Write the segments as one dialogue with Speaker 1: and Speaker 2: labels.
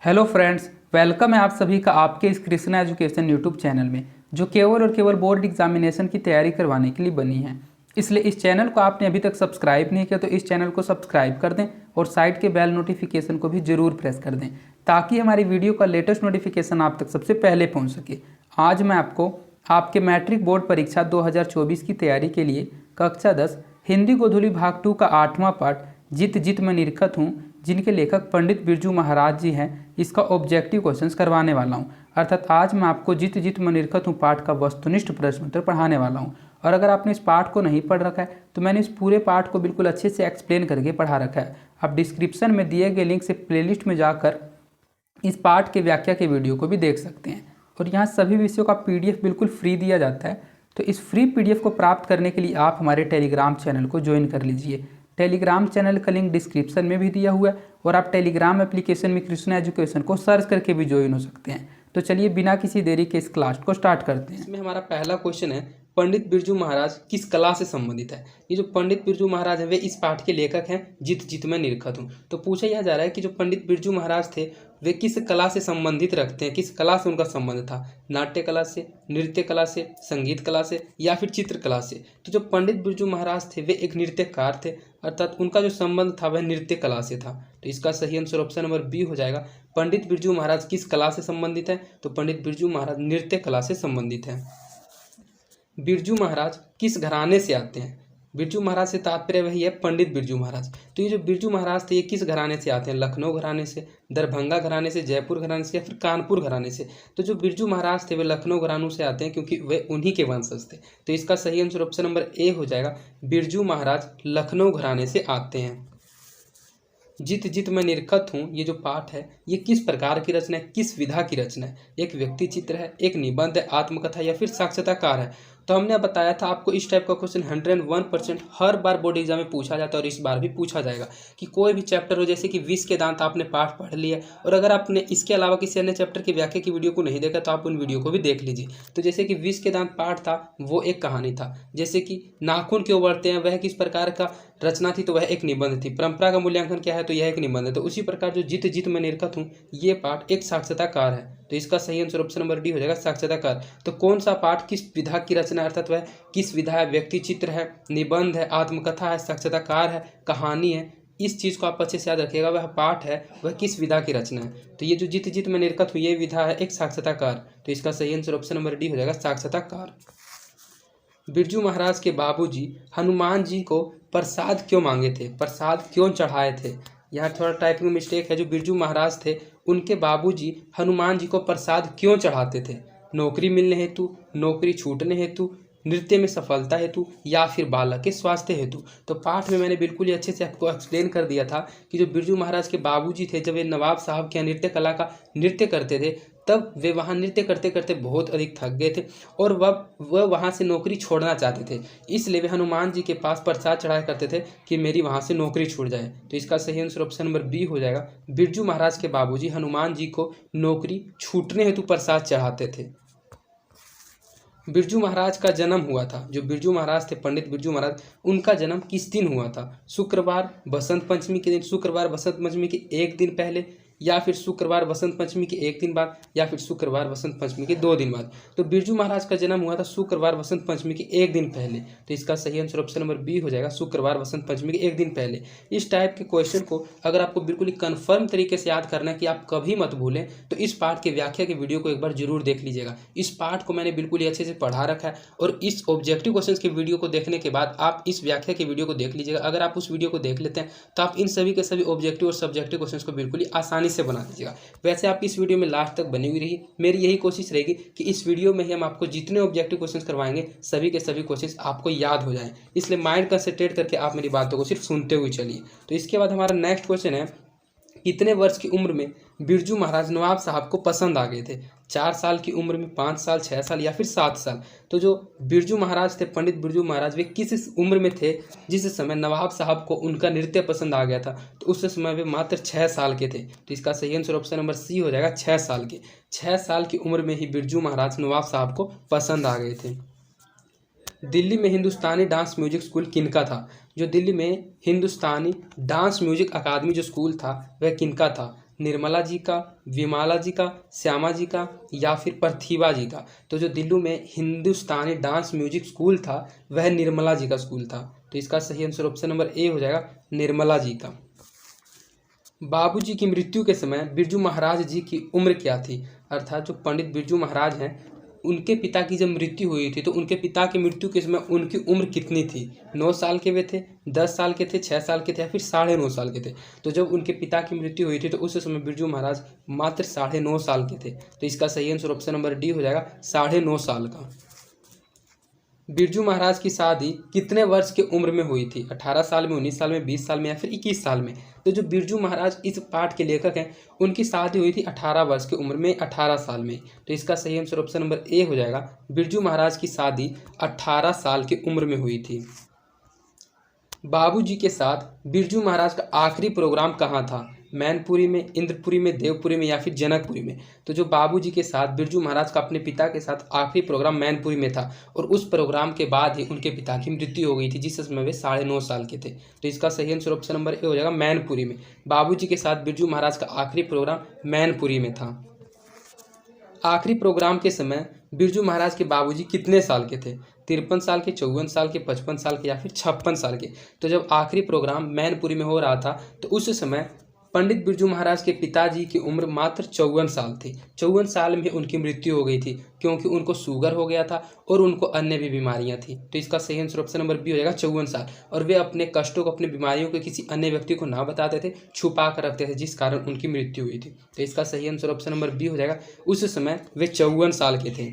Speaker 1: Hello friends, welcome है आप सभी का आपके इस कृष्णा एजुकेशन यूट्यूब चैनल में, जो केवल और केवल बोर्ड एग्जामिनेशन की तैयारी करवाने के लिए बनी है। इसलिए इस चैनल को आपने अभी तक सब्सक्राइब नहीं किया तो इस चैनल को सब्सक्राइब कर दें और साइड के बेल नोटिफिकेशन को भी जरूर प्रेस कर दें, ताकि हमारी वीडियो का लेटेस्ट नोटिफिकेशन आप तक सबसे पहले पहुँच सके। आज मैं आपको आपके मैट्रिक बोर्ड परीक्षा 2024 की तैयारी के लिए कक्षा 10 हिंदी गोधूली भाग 2 का 8वां पार्ट जित जित मैं निरखत हूँ, जिनके लेखक पंडित बिरजू महाराज जी हैं, इसका ऑब्जेक्टिव क्वेश्चंस करवाने वाला हूँ। अर्थात आज मैं आपको जित जित मैं निरखत हूँ पाठ का वस्तुनिष्ठ प्रश्न उत्तर पढ़ाने वाला हूँ। और अगर आपने इस पाठ को नहीं पढ़ रखा है तो मैंने इस पूरे पाठ को बिल्कुल अच्छे से एक्सप्लेन करके पढ़ा रखा है। आप डिस्क्रिप्शन में दिए गए लिंक से प्लेलिस्ट में जाकर इस पाठ के व्याख्या के वीडियो को भी देख सकते हैं। और यहाँ सभी विषयों का PDF बिल्कुल फ्री दिया जाता है। तो इस फ्री PDF को प्राप्त करने के लिए आप हमारे टेलीग्राम चैनल को ज्वाइन कर लीजिए। टेलीग्राम चैनल का लिंक डिस्क्रिप्शन में भी दिया हुआ है और आप टेलीग्राम एप्लीकेशन में कृष्णा एजुकेशन को सर्च करके भी ज्वाइन हो सकते हैं। तो चलिए बिना किसी देरी के इस क्लास को स्टार्ट करते हैं। इसमें हमारा पहला क्वेश्चन है, पंडित बिरजू महाराज किस कला से संबंधित है। ये जो पंडित बिरजू महाराज है वे इस पाठ के लेखक हैं जित जित मैं निरखत हूँ। तो पूछा यह जा रहा है कि जो पंडित बिरजू महाराज थे वे किस कला से संबंधित रखते हैं, किस कला से उनका संबंध था, नाट्य कला से, नृत्य कला से, संगीत कला से या फिर चित्रकला से। तो जो पंडित बिरजू महाराज थे वे एक नृत्यकार थे, अर्थात उनका जो संबंध था वह नृत्य कला से था। तो इसका सही आंसर ऑप्शन नंबर बी हो जाएगा। पंडित बिरजू महाराज किस कला से संबंधित है, तो पंडित बिरजू महाराज नृत्य कला से संबंधित है। बिरजू महाराज किस घराने से आते हैं। बिरजू महाराज से तात्पर्य वही है पंडित बिरजू महाराज। तो ये जो बिरजू महाराज थे ये किस घराने से आते हैं, लखनऊ घराने से, दरभंगा घराने से, जयपुर घराने से या फिर कानपुर घराने से। तो जो बिरजू महाराज थे वे लखनऊ घरानों से आते हैं क्योंकि वे उन्हीं के वंशज थे। तो इसका सही आंसर ऑप्शन नंबर ए हो जाएगा, बिरजू महाराज लखनऊ घराने से आते हैं। जित जित मैं निरखत हूँ ये जो पाठ है ये किस प्रकार की रचना है, किस विधा की रचना है। एक व्यक्ति चित्र है, एक निबंध है, आत्मकथा या फिर साक्षात्कार है। तो हमने बताया था आपको इस टाइप का क्वेश्चन 101% हर बार बोर्ड एग्जाम में पूछा जाता है और इस बार भी पूछा जाएगा। कि कोई भी चैप्टर हो, जैसे कि विष के दांत आपने पाठ पढ़ लिया और अगर आपने इसके अलावा किसी अन्य चैप्टर की व्याख्या की वीडियो को नहीं देखा तो आप उन वीडियो को भी देख लीजिए। तो जैसे कि विष के दांत पाठ था वो एक कहानी था। जैसे कि नाखून क्यों बढ़ते हैं वह किस प्रकार का रचना थी, तो वह एक निबंध थी। परंपरा का मूल्यांकन क्या है, तो यह एक निबंध है। तो उसी प्रकार जो जित जित मैं निरखत हूँ ये पाठ एक साक्षात्कार है। तो इसका सही आंसर ऑप्शन नंबर डी हो जाएगा, साक्षात्कार। तो कौन सा पाठ किस विधा की रचना है, अर्थात वह किस विधा है, व्यक्ति चित्र है, निबंध है, आत्मकथा है, साक्षात्कार है, कहानी है, इस चीज़ को आप अच्छे से याद रखिएगा। वह पाठ है वह किस विधा की रचना है। तो ये जो जित जित मैं निरखत हूँ ये विधा है एक साक्षात्कार। तो इसका सही आंसर ऑप्शन नंबर डी हो जाएगा, साक्षात्कार। बिरजू महाराज के बाबूजी हनुमान जी को प्रसाद क्यों मांगे थे, प्रसाद क्यों चढ़ाए थे। यहाँ थोड़ा टाइपिंग मिस्टेक है। जो बिरजू महाराज थे उनके बाबूजी हनुमान जी को प्रसाद क्यों चढ़ाते थे, नौकरी मिलने हेतु, नौकरी छूटने हेतु, नृत्य में सफलता हेतु या फिर बालक के स्वास्थ्य हेतु। तो पाठ में मैंने बिल्कुल ही अच्छे से आपको एक्सप्लेन कर दिया था कि जो बिरजू महाराज के बाबूजी थे जब वे नवाब साहब के यहाँ नृत्य कला का नृत्य करते थे तब वे वहाँ नृत्य करते करते बहुत अधिक थक गए थे और वह वहाँ से नौकरी छोड़ना चाहते थे। इसलिए वे हनुमान जी के पास प्रसाद चढ़ाया करते थे कि मेरी वहाँ से नौकरी छूट जाए। तो इसका सही आंसर ऑप्शन नंबर बी हो जाएगा, बिरजू महाराज के बाबूजी हनुमान जी को नौकरी छूटने हेतु प्रसाद चढ़ाते थे। बिरजू महाराज का जन्म हुआ था, जो बिरजू महाराज थे पंडित बिरजू महाराज उनका जन्म किस दिन हुआ था, शुक्रवार बसंत पंचमी के दिन, शुक्रवार बसंत पंचमी के एक दिन पहले या फिर शुक्रवार बसंत पंचमी के एक दिन बाद या फिर शुक्रवार बसंत पंचमी के 2 दिन बाद। तो बिरजू महाराज का जन्म हुआ था शुक्रवार बसंत पंचमी के एक दिन पहले। तो इसका सही आंसर ऑप्शन नंबर बी हो जाएगा, शुक्रवार बसंत पंचमी के एक दिन पहले। इस टाइप के क्वेश्चन को अगर आपको बिल्कुल ही कन्फर्म तरीके से याद करना है कि आप कभी मत भूलें तो इस पाठ के व्याख्या के वीडियो को एक बार जरूर देख लीजिएगा। इस पाठ को मैंने बिल्कुल ही अच्छे से पढ़ा रखा है और इस ऑब्जेक्टिव क्वेश्चन के वीडियो को देखने के बाद आप इस व्याख्या के वीडियो को देख लीजिएगा। अगर आप उस वीडियो को देख लेते हैं तो आप इन सभी के सभी ऑब्जेक्टिव और सब्जेक्टिव क्वेश्चन को बिल्कुल ही आसानी से बना दीजिएगा। वैसे आप इस वीडियो में लास्ट तक बनी हुई रही, मेरी यही कोशिश रहेगी कि इस वीडियो में ही हम आपको जितने ऑब्जेक्टिव क्वेश्चंस करवाएंगे सभी के सभी क्वेश्चंस आपको याद हो जाएं। इसलिए माइंड कंसंट्रेट करके आप मेरी बातों को सिर्फ सुनते हुए चलिए। तो इसके बाद हमारा नेक्स्ट क्वेश्चन है, कितने वर्ष की उम्र में बिरजू महाराज नवाब साहब को पसंद आ गए थे, 4 साल की उम्र में, 5 साल, 6 साल या फिर 7 साल। तो जो बिरजू महाराज थे पंडित बिरजू महाराज वे किस उम्र में थे जिस समय नवाब साहब को उनका नृत्य पसंद आ गया था, तो उस समय वे मात्र 6 साल के थे। तो इसका सही आंसर ऑप्शन नंबर सी हो जाएगा, 6 साल के। 6 साल की उम्र में ही बिरजू महाराज नवाब साहब को पसंद आ गए थे। दिल्ली में हिंदुस्तानी डांस म्यूजिक स्कूल किनका था। जो दिल्ली में हिंदुस्तानी डांस म्यूजिक अकादमी जो स्कूल था वह किनका था, निर्मला जी का, विमाला जी का, श्यामा जी का या फिर प्रतिभा जी का? तो जो दिल्ली में हिंदुस्तानी डांस म्यूजिक स्कूल था वह निर्मला जी का स्कूल था। तो इसका सही आंसर ऑप्शन नंबर ए हो जाएगा, निर्मला जी का। बाबूजी की मृत्यु के समय बिरजू महाराज जी की उम्र क्या थी? अर्थात जो पंडित बिरजू महाराज हैं उनके पिता की जब मृत्यु हुई थी तो उनके पिता की मृत्यु के समय उनकी उम्र कितनी थी? 9 साल के वे थे, 10 साल के थे, 6 साल के थे या फिर 9.5 साल के थे? तो जब उनके पिता की मृत्यु हुई थी तो उस समय बिरजू महाराज मात्र 9.5 साल के थे। तो इसका सही आंसर ऑप्शन नंबर डी हो जाएगा, 9.5 साल का। बिरजू महाराज की शादी कितने वर्ष की उम्र में हुई थी? 18 साल में, 19 साल में, 20 साल में या फिर 21 साल में? तो जो बिरजू महाराज इस पाठ के लेखक हैं उनकी शादी हुई थी 18 वर्ष की उम्र में, 18 साल में। तो इसका सही आंसर ऑप्शन नंबर ए हो जाएगा, बिरजू महाराज की शादी 18 साल की उम्र में हुई थी। बाबूजी के साथ बिरजू महाराज का आखिरी प्रोग्राम कहाँ था? मैनपुरी में, इंद्रपुरी में, देवपुरी में या फिर जनकपुरी में? तो जो बाबूजी के साथ बिरजू महाराज का अपने पिता के साथ आखिरी प्रोग्राम मैनपुरी में था और उस प्रोग्राम के बाद ही उनके पिता की मृत्यु हो गई थी जिस समय वे 9.5 साल के थे। तो इसका सही आंसर ऑप्शन नंबर ए हो जाएगा, मैनपुरी में। बाबूजी के साथ बिरजू महाराज का आखिरी प्रोग्राम मैनपुरी में था। आखिरी प्रोग्राम के समय बिरजू महाराज के बाबूजी कितने साल के थे? 53 साल के, 54 साल के, 55 साल के या फिर 56 साल के? तो जब आखिरी प्रोग्राम मैनपुरी में हो रहा था तो उस समय पंडित बिरजू महाराज के पिताजी की उम्र मात्र 54 साल थी। 54 साल में उनकी मृत्यु हो गई थी क्योंकि उनको शुगर हो गया था और उनको अन्य भी बीमारियां थी। तो इसका सही आंसर ऑप्शन नंबर बी हो जाएगा, 54 साल। और वे अपने कष्टों को, अपनी बीमारियों को किसी अन्य व्यक्ति को ना बताते थे, छुपा कर रखते थे, जिस कारण उनकी मृत्यु हुई थी। तो इसका सही आंसर ऑप्शन नंबर बी हो जाएगा, उस समय वे 54 साल के थे।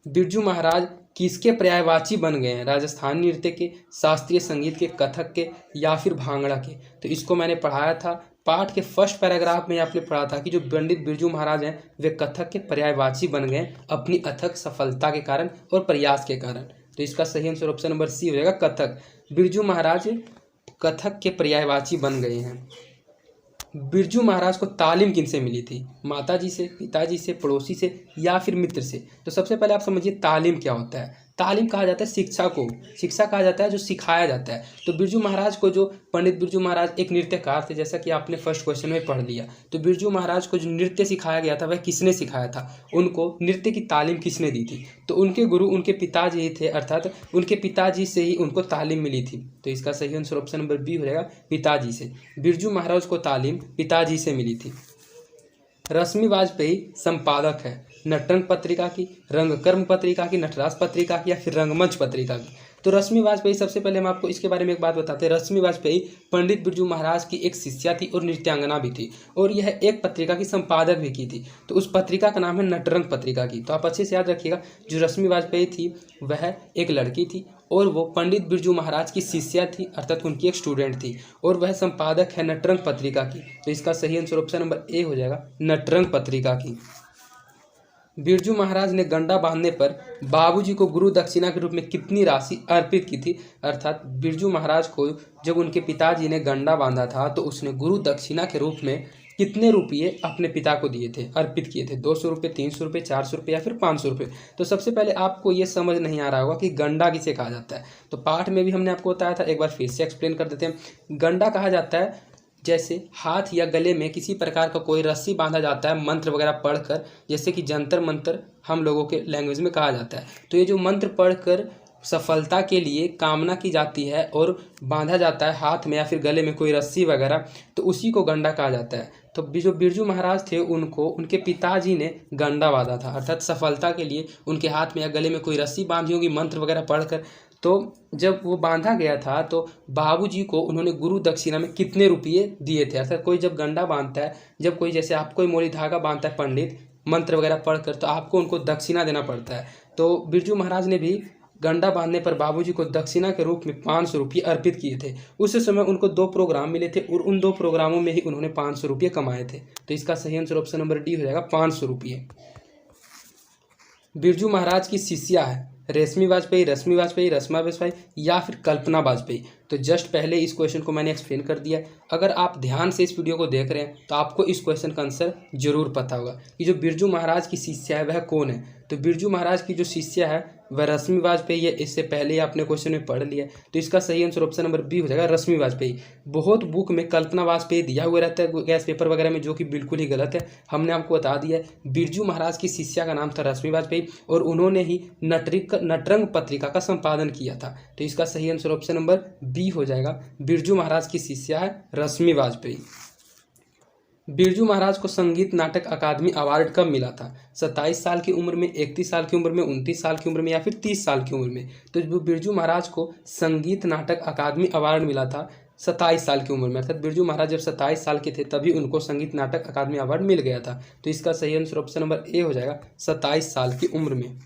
Speaker 1: बिरजू महाराज किसके पर्यायवाची बन गए हैं? राजस्थानी नृत्य के, शास्त्रीय संगीत के, कथक के या फिर भांगड़ा के? तो इसको मैंने पढ़ाया था पाठ के फर्स्ट पैराग्राफ में। आपने पढ़ा था कि जो पंडित बिरजू महाराज हैं वे कथक के पर्यायवाची बन गए अपनी अथक सफलता के कारण और प्रयास के कारण। तो इसका सही आंसर ऑप्शन नंबर सी हो जाएगा, कथक। बिरजू महाराज कथक के पर्यायवाची बन गए हैं। बिरजू महाराज को तालीम किनसे मिली थी? माताजी से, पिताजी से, पड़ोसी से या फिर मित्र से? तो सबसे पहले आप समझिए तालीम क्या होता है। तालीम कहा जाता है शिक्षा को, शिक्षा कहा जाता है जो सिखाया जाता है। तो बिरजू महाराज को, जो पंडित बिरजू महाराज एक नृत्यकार थे, जैसा कि आपने फर्स्ट क्वेश्चन में पढ़ लिया, तो बिरजू महाराज को जो नृत्य सिखाया गया था वह किसने सिखाया था? उनको नृत्य की तालीम किसने दी थी? तो उनके गुरु उनके पिताजी ही थे, अर्थात उनके पिताजी से ही उनको तालीम मिली थी। तो इसका सही आंसर ऑप्शन नंबर बी हो जाएगा, पिताजी से। बिरजू महाराज को तालीम पिताजी से मिली थी। रश्मि वाजपेयी संपादक है नटरंग पत्रिका की, रंगकर्म पत्रिका की, नटराज पत्रिका की या फिर रंगमंच पत्रिका की? तो रश्मि वाजपेयी, सबसे पहले हम आपको इसके बारे में एक बात बताते हैं। रश्मि वाजपेयी पंडित बिरजू महाराज की एक शिष्या थी और नृत्यांगना भी थी, और यह एक पत्रिका की संपादक भी की थी। तो उस पत्रिका का नाम है नटरंग पत्रिका की। तो आप अच्छे से याद रखिएगा, जो रश्मि वाजपेयी थी वह एक लड़की थी और वो पंडित बिरजू महाराज की शिष्या थी, अर्थात उनकी एक स्टूडेंट थी, और वह संपादक है नटरंग पत्रिका की। तो इसका सही आंसर ऑप्शन नंबर ए हो जाएगा, नटरंग पत्रिका की। बिरजू महाराज ने गंडा बांधने पर बाबूजी को गुरु दक्षिणा के रूप में कितनी राशि अर्पित की थी? अर्थात बिरजू महाराज को जब उनके पिताजी ने गंडा बांधा था तो उसने गुरु दक्षिणा के रूप में कितने रुपये अपने पिता को दिए थे, अर्पित किए थे? 200 रुपये, 300 रुपये, 400 रुपये या फिर 500 रुपये? तो सबसे पहले आपको ये समझ नहीं आ रहा होगा कि गंडा किसे कहा जाता है। तो पाठ में भी हमने आपको बताया था, एक बार फिर से एक्सप्लेन कर देते हैं। गंडा कहा जाता है जैसे हाथ या गले में किसी प्रकार का कोई रस्सी बांधा जाता है मंत्र वगैरह पढ़कर, जैसे कि जंतर मंत्र हम लोगों के लैंग्वेज में कहा जाता है। तो ये जो मंत्र पढ़कर सफलता के लिए कामना की जाती है और बांधा जाता है हाथ में या फिर गले में कोई रस्सी वगैरह, तो उसी को गंडा कहा जाता है। तो जो बिरजू महाराज थे उनको उनके पिताजी ने गंडा बांधा था, अर्थात सफलता के लिए उनके हाथ में या गले में कोई रस्सी बांधी होगी मंत्र वगैरह पढ़कर। तो जब वो बांधा गया था तो बाबूजी को उन्होंने गुरु दक्षिणा में कितने रुपये दिए थे? अर्थात कोई जब गंडा बांधता है, जब कोई जैसे आप कोई मोरी धागा बांधता है पंडित मंत्र वगैरह पढ़कर, तो आपको उनको दक्षिणा देना पड़ता है। तो बिरजू महाराज ने भी गंडा बांधने पर बाबूजी को दक्षिणा के रूप में 500 रुपये अर्पित किए थे। उस समय उनको 2 प्रोग्राम मिले थे और उन 2 प्रोग्रामों में ही उन्होंने 500 रुपये कमाए थे। तो इसका सही आंसर ऑप्शन नंबर डी हो जाएगा, 500 रुपये। बिरजू महाराज की शिष्या है रेशमी वाजपेयी, रश्मि वाजपेयी, रश्मा वाजपेयी या फिर कल्पना वाजपेयी? तो जस्ट पहले इस क्वेश्चन को मैंने एक्सप्लेन कर दिया। अगर आप ध्यान से इस वीडियो को देख रहे हैं तो आपको इस क्वेश्चन का आंसर जरूर पता होगा कि जो बिरजू महाराज की शिष्या है वह कौन है। तो बिरजू महाराज की जो शिष्या है
Speaker 2: वह रश्मि वाजपेयी है। इससे पहले ही आपने क्वेश्चन में पढ़ लिया है। तो इसका सही आंसर ऑप्शन नंबर बी हो जाएगा, रश्मि वाजपेयी। बहुत बुक में कल्पना वाजपेयी दिया हुआ रहता है गैस पेपर वगैरह में, जो कि बिल्कुल ही गलत है। हमने आपको बता दिया है बिरजू महाराज की शिष्या का नाम था रश्मि वाजपेयी और उन्होंने ही नटरंग पत्रिका का संपादन किया था। तो इसका सही आंसर ऑप्शन नंबर बी हो जाएगा, बिरजू महाराज की शिष्या है रश्मि वाजपेयी। बिरजू महाराज को संगीत नाटक अकादमी अवार्ड कब मिला था? 27 साल की उम्र में, 31 साल की उम्र में, 29 साल की उम्र में या फिर 30 साल की उम्र में? तो जो बिरजू महाराज को संगीत नाटक अकादमी अवार्ड मिला था 27 साल की उम्र में, अर्थात बिरजू महाराज जब 27 साल के थे तभी उनको संगीत नाटक अकादमी अवार्ड मिल गया था। तो इसका सही आंसर ऑप्शन नंबर ए हो जाएगा, 27 साल की उम्र में।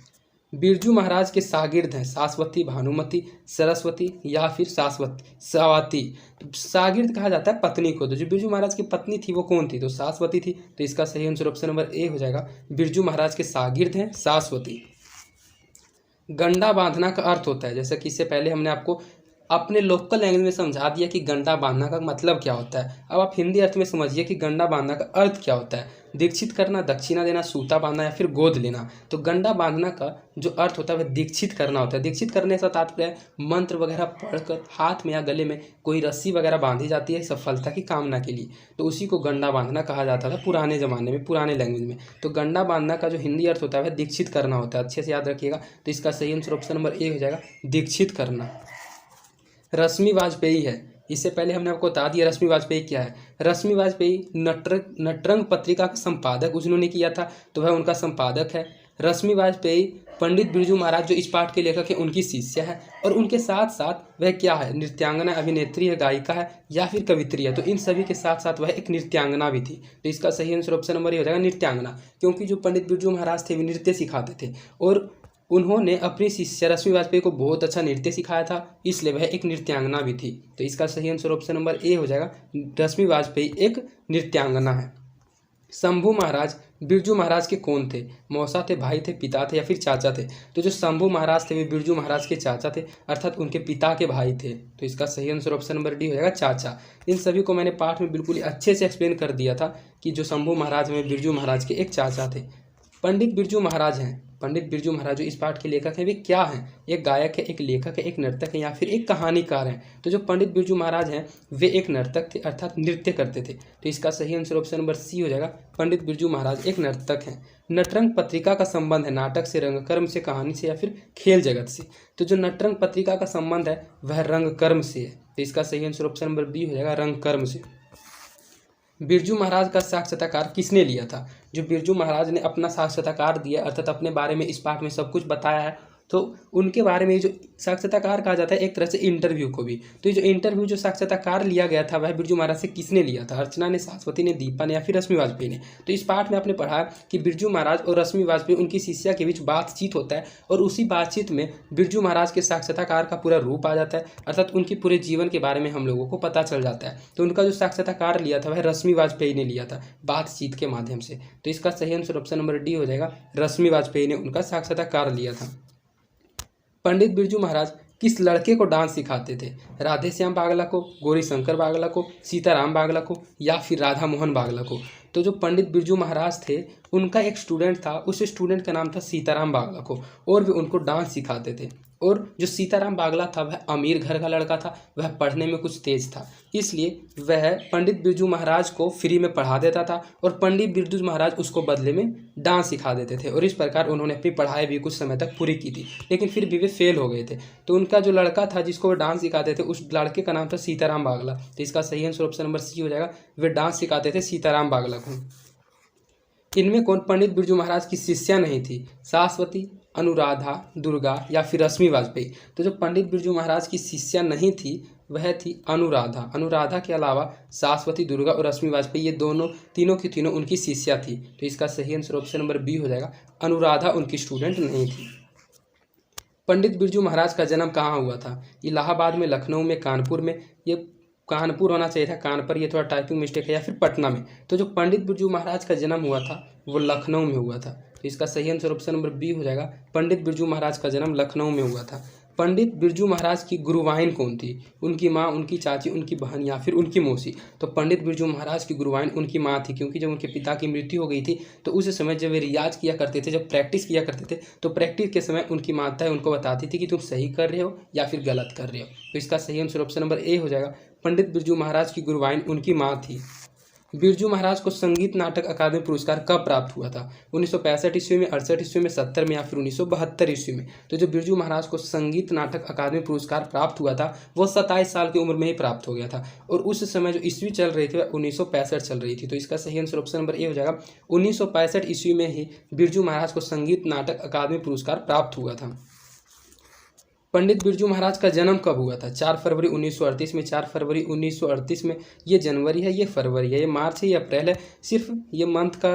Speaker 2: बिरजू महाराज के शागिर्द हैं शाश्वती, भानुमति, सरस्वती या फिर सावती। तो शागिर्द कहा जाता है पत्नी को, तो जो बिरजू महाराज की पत्नी थी वो कौन थी? तो शाश्वती थी। तो इसका सही आंसर ऑप्शन नंबर ए हो जाएगा, बिरजू महाराज के शागिर्द हैं शाश्वती। गंडा बांधना का अर्थ होता है, जैसे कि इससे पहले हमने आपको अपने लोकल लैंग्वेज में समझा दिया कि गंडा बांधना का मतलब क्या होता है। अब आप हिंदी अर्थ में समझिए कि गंडा बांधना का अर्थ क्या होता है। दीक्षित करना, दक्षिणा देना, सूता बांधना या फिर गोद लेना। तो गंडा बांधना का जो अर्थ होता है वह दीक्षित करना होता है। दीक्षित करने से तात्पर्य मंत्र वगैरह पढ़कर हाथ में या गले में कोई रस्सी वगैरह बांधी जाती है सफलता की कामना के लिए, तो उसी को गंडा बांधना कहा जाता था पुराने ज़माने में, पुराने लैंग्वेज में। तो गंडा बांधना का जो हिंदी अर्थ होता है वह दीक्षित करना होता है, अच्छे से याद रखिएगा। तो इसका सही आंसर ऑप्शन नंबर ए हो जाएगा, दीक्षित करना। रश्मि वाजपेयी है, इससे पहले हमने आपको बता दिया रश्मि वाजपेयी क्या है। रश्मि वाजपेयी नटरंग पत्रिका का संपादक उन्होंने किया था, तो वह उनका संपादक है। रश्मि वाजपेयी पंडित बिरजू महाराज जो इस पाठ के लेखक हैं उनकी शिष्या है, और उनके साथ साथ वह क्या है? नृत्यांगना, अभिनेत्री है, गायिका है या फिर कवित्री है। तो इन सभी के साथ साथ वह एक नृत्यांगना भी थी। तो इसका सही आंसर ऑप्शन नंबर ए हो जाएगा, नृत्यांगना। क्योंकि जो पंडित बिरजू महाराज थे वे नृत्य सिखाते थे और उन्होंने अपनी शिष्या रश्मि वाजपेयी को बहुत अच्छा नृत्य सिखाया था, इसलिए वह एक नृत्यांगना भी थी। तो इसका सही आंसर ऑप्शन नंबर ए हो जाएगा, रश्मि वाजपेयी एक नृत्यांगना है। शंभू महाराज बिरजू महाराज के कौन थे? मौसा थे, भाई थे, पिता थे या फिर चाचा थे? तो जो शंभू महाराज थे वे बिरजू महाराज के चाचा थे, अर्थात उनके पिता के भाई थे। तो इसका सही आंसर ऑप्शन नंबर डी हो जाएगा, चाचा। इन सभी को मैंने पाठ में बिल्कुल अच्छे से एक्सप्लेन कर दिया था कि जो शंभू महाराज में बिरजू महाराज के एक चाचा थे। पंडित बिरजू महाराज हैं, पंडित बिरजू महाराज जो इस पाठ के लेखक हैं वे क्या हैं? एक गायक है, एक लेखक है, एक नर्तक है या फिर एक कहानीकार हैं? तो जो पंडित बिरजू महाराज हैं वे एक नर्तक थे, अर्थात नृत्य करते थे। तो इसका सही आंसर ऑप्शन नंबर सी हो जाएगा, पंडित बिरजू महाराज एक नर्तक हैं। नटरंग पत्रिका का संबंध है नाटक से, रंगकर्म से, कहानी से या फिर खेल जगत से? तो जो नटरंग पत्रिका का संबंध है वह रंगकर्म से है। तो इसका सही आंसर ऑप्शन नंबर बी हो जाएगा, रंगकर्म से। बिरजू महाराज का साक्षात्कार किसने लिया था? जो बिरजू महाराज ने अपना साक्षात्कार दिया, अर्थात अपने बारे में इस पाठ में सब कुछ बताया है, तो उनके बारे में जो साक्षात्कार कहा जाता है एक तरह से इंटरव्यू को भी। तो ये जो इंटरव्यू जो साक्षात्कार लिया गया था वह बिरजू महाराज से किसने लिया था? अर्चना ने, शाश्वती ने, दीपा ने या फिर रश्मि वाजपेयी ने? तो इस पाठ में आपने पढ़ा कि बिरजू महाराज और रश्मि वाजपेयी उनकी शिष्या के बीच बातचीत होता है और उसी बातचीत में बिरजू महाराज के साक्षात्कार का पूरा रूप आ जाता है, अर्थात उनके पूरे जीवन के बारे में हम लोगों को पता चल जाता है। तो उनका जो साक्षात्कार लिया था वह रश्मि वाजपेयी ने लिया था बातचीत के माध्यम से। तो इसका सही आंसर ऑप्शन नंबर डी हो जाएगा, रश्मि वाजपेयी ने उनका साक्षात्कार लिया था। पंडित बिरजू महाराज किस लड़के को डांस सिखाते थे? राधे श्याम बागला को, गौरी शंकर बागला को, सीताराम बागला को या फिर राधा मोहन बागला को? तो जो पंडित बिरजू महाराज थे उनका एक स्टूडेंट था, उस स्टूडेंट का नाम था सीताराम बागला को, और वे उनको डांस सिखाते थे। और जो सीताराम बागला था वह अमीर घर का लड़का था, वह पढ़ने में कुछ तेज था, इसलिए वह पंडित बिरजू महाराज को फ्री में पढ़ा देता था और पंडित बिरजू महाराज उसको बदले में डांस सिखा देते थे। और इस प्रकार उन्होंने अपनी पढ़ाई भी कुछ समय तक पूरी की थी, लेकिन फिर भी वे फेल हो गए थे। तो उनका जो लड़का था जिसको वो डांस सिखाते थे उस लड़के का नाम था सीताराम बागला। तो इसका सही आंसर ऑप्शन नंबर सी हो जाएगा, वे डांस सिखाते थे सीताराम बागला को। इनमें कौन पंडित बिरजू महाराज की शिष्या नहीं थी? शाश्वती, अनुराधा, दुर्गा या फिर रश्मि वाजपेयी? तो जो पंडित बिरजू महाराज की शिष्या नहीं थी वह थी अनुराधा। अनुराधा के अलावा शाश्वती, दुर्गा और रश्मि वाजपेयी ये तीनों की तीनों उनकी शिष्या थी। तो इसका सही आंसर ऑप्शन नंबर बी हो जाएगा, अनुराधा उनकी स्टूडेंट नहीं थी। पंडित बिरजू महाराज का जन्म कहाँ हुआ था? इलाहाबाद में, लखनऊ में, कानपुर में? ये कानपुर होना चाहिए था, कानपुर, ये थोड़ा टाइपिंग मिस्टेक है, या फिर पटना में? तो जो पंडित बिरजू महाराज का जन्म हुआ था वो लखनऊ में हुआ था। तो इसका सही आंसर ऑप्शन नंबर बी हो जाएगा, पंडित बिरजू महाराज का जन्म लखनऊ में हुआ था। पंडित बिरजू महाराज की गुरुवाइन कौन थी? उनकी माँ, उनकी चाची, उनकी बहन या फिर उनकी मौसी? तो पंडित बिरजू महाराज की गुरुवाइन उनकी माँ थी, क्योंकि जब उनके पिता की मृत्यु हो गई थी तो उस समय जब वे रियाज किया करते थे, जब प्रैक्टिस किया करते थे, तो प्रैक्टिस के समय उनकी माता उनको बताती थी कि तुम सही कर रहे हो या फिर गलत कर रहे हो। तो इसका सही आंसर ऑप्शन नंबर ए हो जाएगा, पंडित बिरजू महाराज की गुरुवाइन उनकी माँ थी। बिरजू महाराज को संगीत नाटक अकादमी पुरस्कार कब प्राप्त हुआ था? 1965 ईस्वी में, 68 ईस्वी में, 70 में या फिर 1972 ईस्वी में? तो जो बिरजू महाराज को संगीत नाटक अकादमी पुरस्कार प्राप्त हुआ था वो 27 साल की उम्र में ही प्राप्त हो गया था, और उस समय जो ईस्वी चल रही थी वह 1965 चल रही थी। तो इसका सही आंसर ऑप्शन नंबर ए हो जाएगा, 1965 ईस्वी में ही बिरजू महाराज को संगीत नाटक अकादमी पुरस्कार प्राप्त हुआ था। पंडित बिरजू महाराज का जन्म कब हुआ था? 4 फरवरी 1938 में, 4 फरवरी 1938 में, ये जनवरी है, ये फरवरी है, ये मार्च है, ये अप्रैल है, सिर्फ ये मंथ का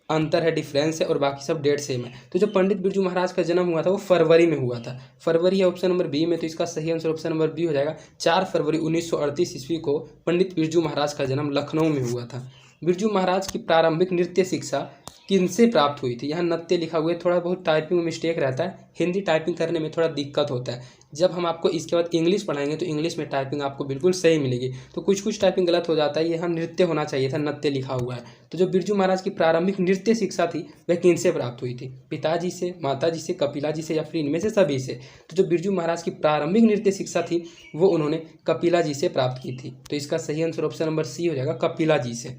Speaker 2: अंतर है, डिफरेंस है, और बाकी सब डेट सेम है। तो जो पंडित बिरजू महाराज का जन्म हुआ था वो फरवरी में हुआ था, फरवरी है ऑप्शन नंबर बी में। तो इसका सही आंसर ऑप्शन नंबर बी हो जाएगा, 4 फरवरी 1938 ईस्वी को पंडित बिरजू महाराज का जन्म लखनऊ में हुआ था। बिरजू महाराज की प्रारंभिक नृत्य शिक्षा किनसे प्राप्त हुई थी? यहाँ नृत्य लिखा हुआ है, थोड़ा बहुत टाइपिंग में मिस्टेक रहता है, हिंदी टाइपिंग करने में थोड़ा दिक्कत होता है। जब हम आपको इसके बाद इंग्लिश पढ़ाएंगे तो इंग्लिश में टाइपिंग आपको बिल्कुल सही मिलेगी, तो कुछ टाइपिंग गलत हो जाता है, यहाँ नृत्य होना चाहिए था, नृत्य लिखा हुआ है। तो जो बिरजू महाराज की प्रारंभिक नृत्य शिक्षा थी वह किनसे प्राप्त हुई थी? पिताजी से, माताजी से, कपिला जी से या फिर इनमें से सभी से? तो जो बिरजू महाराज की प्रारंभिक नृत्य शिक्षा थी वो उन्होंने कपिला जी से प्राप्त की थी। तो इसका सही आंसर ऑप्शन नंबर सी हो जाएगा, कपिला जी से।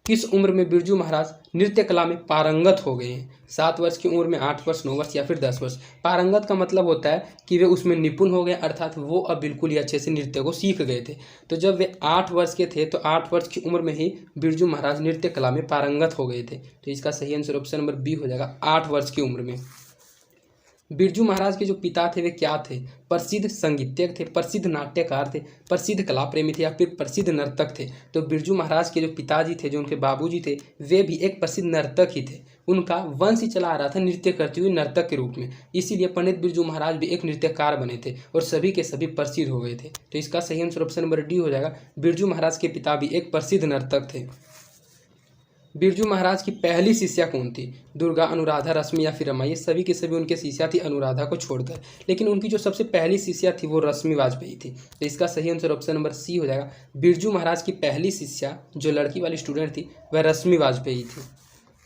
Speaker 2: किस उम्र में बिरजू महाराज नृत्य कला में पारंगत हो गए हैं? 7 वर्ष की उम्र में, 8 वर्ष, 9 वर्ष या फिर 10 वर्ष? पारंगत का मतलब होता है कि वे उसमें निपुण हो गए, अर्थात वो अब बिल्कुल ही अच्छे से नृत्य को सीख गए थे। तो जब वे 8 वर्ष के थे तो 8 वर्ष की उम्र में ही बिरजू महाराज नृत्य कला में पारंगत हो गए थे। तो इसका सही आंसर ऑप्शन नंबर बी हो जाएगा, 8 वर्ष की उम्र में। बिरजू महाराज के जो पिता थे वे क्या थे? प्रसिद्ध संगीतज्ञ थे, प्रसिद्ध नाट्यकार थे, प्रसिद्ध कला प्रेमी थे या फिर प्रसिद्ध नर्तक थे? तो बिरजू महाराज के जो पिताजी थे, जो उनके बाबूजी थे, वे भी एक प्रसिद्ध नर्तक ही थे। उनका वंश ही चला आ रहा था नृत्य करते हुए नर्तक के रूप में, इसीलिए पंडित बिरजू महाराज भी एक नृत्यकार बने थे और सभी के सभी प्रसिद्ध हो गए थे। तो इसका सही आंसर ऑप्शन नंबर डी हो जाएगा, बिरजू महाराज के पिता भी एक प्रसिद्ध नर्तक थे। बिरजू महाराज की पहली शिष्या कौन थी? दुर्गा, अनुराधा, रश्मि या फिर रमा? ये सभी के सभी उनके शिष्या थी अनुराधा को छोड़कर, लेकिन उनकी जो सबसे पहली शिष्या थी वो रश्मि वाजपेयी थी। तो इसका सही आंसर ऑप्शन नंबर सी हो जाएगा, बिरजू महाराज की पहली शिष्या जो लड़की वाली स्टूडेंट थी वह रश्मि वाजपेयी थी।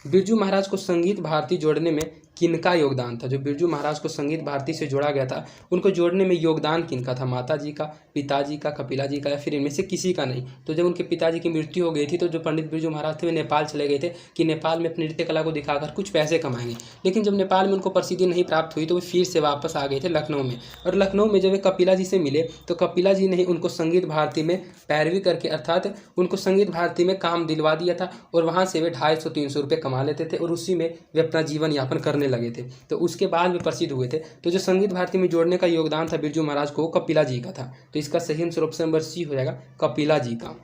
Speaker 2: बिरजू महाराज को संगीत भारती जोड़ने में किनका योगदान था? जो बिरजू महाराज को संगीत भारती से जोड़ा गया था उनको जोड़ने में योगदान किनका था? माता जी का, पिताजी का, कपिला जी का या फिर इनमें से किसी का नहीं? तो जब उनके पिताजी की मृत्यु हो गई थी तो जो पंडित बिरजू महाराज थे वे नेपाल चले गए थे कि नेपाल में अपनी नृत्य कला को दिखाकर कुछ पैसे कमाएंगे, लेकिन जब नेपाल में उनको प्रसिद्धि नहीं प्राप्त हुई तो वे फिर से वापस आ गए थे लखनऊ में, और लखनऊ में जब वे कपिला जी से मिले तो कपिला जी ने ही उनको संगीत भारती में पैरवी करके, अर्थात उनको संगीत भारती में काम दिलवा दिया था, और वहाँ से वे 250-300 रुपये कमा लेते थे और उसी में वे अपना जीवन यापन करने लगे थे। तो उसके बाद वे प्रसिद्ध हुए थे। तो जो संगीत भारती में जोड़ने का योगदान था बिरजू महाराज को, कपिला जी का था। तो इसका सही आंसर ऑप्शन नंबर सी हो जाएगा, कपिला जी का।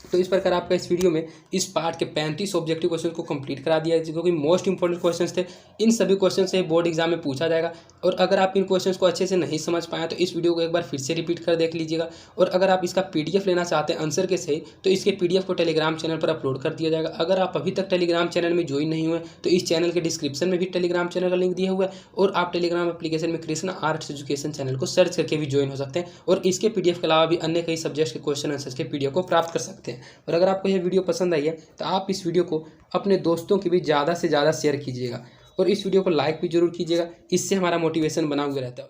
Speaker 2: तो इस प्रकार आपका इस वीडियो में इस पार्ट के 35 ऑब्जेक्टिव क्वेश्चन को कंप्लीट करा दिया है, जो कि मोस्ट इंपॉर्टेंट क्वेश्चंस थे। इन सभी क्वेश्चन से बोर्ड एग्जाम में पूछा जाएगा, और अगर आप इन क्वेश्चंस को अच्छे से नहीं समझ पाए तो इस वीडियो को एक बार फिर से रिपीट कर देख लीजिएगा। और अगर आप इसका PDF लेना चाहते हैं आंसर के सही, तो इसके PDF को टेलीग्राम चैनल पर अपलोड कर दिया जाएगा। अगर आप अभी तक टेलीग्राम चैनल में ज्वाइन नहीं हुए तो इस चैनल के डिस्क्रिप्शन में भी टेलीग्राम चैनल का लिंक दिया हुआ है, और आप टेलीग्राम एप्लीकेशन में कृष्णा आर्ट्स एजुकेशन चैनल को सर्च करके भी ज्वाइन हो सकते हैं, और इसके PDF के अलावा भी अन्य कई सब्जेक्ट्स के क्वेश्चन आंसर्स के PDF को प्राप्त कर सकते हैं। और अगर आपको वीडियो पसंद आई है तो आप इस वीडियो को अपने दोस्तों के बीच ज़्यादा से ज़्यादा शेयर कीजिएगा, और इस वीडियो को लाइक भी जरूर कीजिएगा, इससे हमारा मोटिवेशन बना हुआ रहता है।